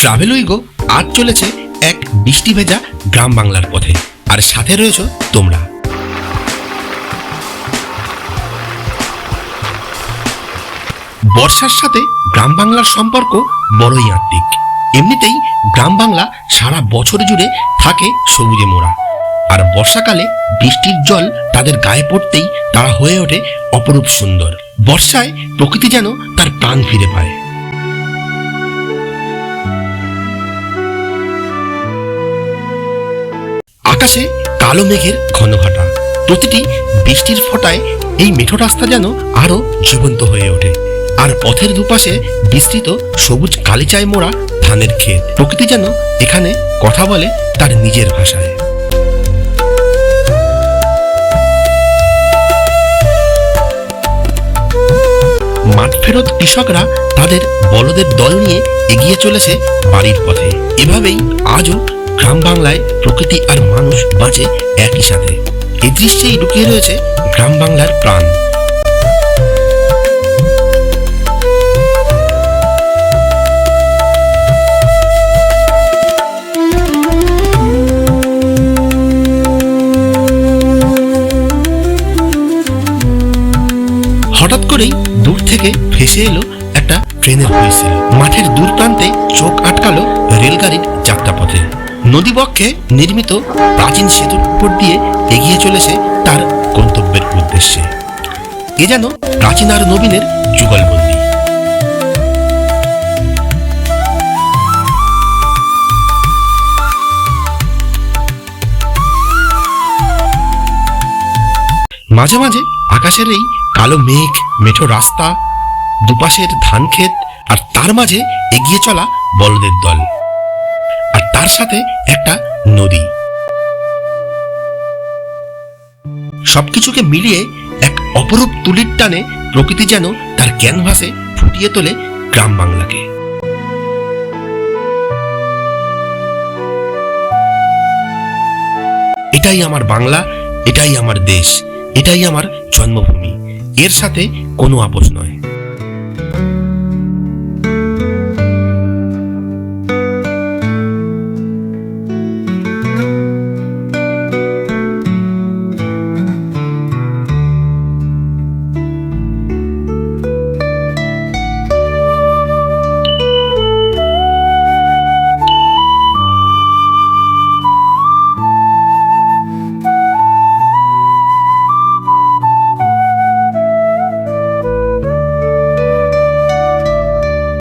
Travel Wego আজ চলেছে এক বৃষ্টি ভেজা গ্রাম বাংলার পথে, আর সাথে রয়েছে তোমরা। বর্ষার সাথে গ্রাম বাংলার সম্পর্ক বড়ই আত্মিক। এমনিতেই গ্রাম বাংলা সারা বছর জুড়ে থাকে সবুজে মোড়া, আর বর্ষাকালে বৃষ্টির জল তাদের গায়ে পড়তেই তারা হয়ে ওঠে অপরূপ সুন্দর। বর্ষায় প্রকৃতি যেন তার প্রাণ ফিরে পায়। আকাশে কালো মেঘের ঘনঘটা, প্রতিটি বৃষ্টির ফোঁটায় এই মেঠো রাস্তা যেন আরো জীবন্ত হয়ে ওঠে। আর পথের দুপাশে বিস্তৃত সবুজ গালিচায় মোড়া ধানের ক্ষেত। প্রকৃতি যেন এখানে কথা বলে তার নিজের ভাষায়। মাঠ ফেরত কৃষকরা তাদের বলদের দল নিয়ে এগিয়ে চলেছে বাড়ির পথে। এভাবেই আজও গ্রাম বাংলায় প্রকৃতি আর মানুষ বাঁচে একই সাথে। এই দৃশ্যেই লুকিয়ে রয়েছে গ্রাম বাংলার প্রাণ। হঠাৎ করেই দূর থেকে ভেসে এলো একটা ট্রেনের হুইসেল। মাঠের দূর প্রান্তে চোখ আটকালো রেলগাড়ির যাত্রাপথে। নদীবক্ষে নির্মিত প্রাচীন সেতুর উপর দিয়ে এগিয়ে চলেছে তার গন্তব্যের উদ্দেশ্যে। এ যেন প্রাচীন আর নবীনের যুগলবন্দি। মাঝে মাঝে আকাশের এই কালো মেঘ, মেঠো রাস্তা, দুপাশের ধান ক্ষেত, আর তার মাঝে এগিয়ে চলা বলদের দল, আর তার সাথে একটা নদী। সবকিছুকে মিলিয়ে এক অপরূপ তুলির টানে প্রকৃতি যেন তার ক্যানভাসে ফুটিয়ে তোলে গ্রাম বাংলাকে। এটাই আমার বাংলা, এটাই আমার দেশ, এটাই আমার জন্মভূমি। এর সাথে কোনো আপোষ নয়।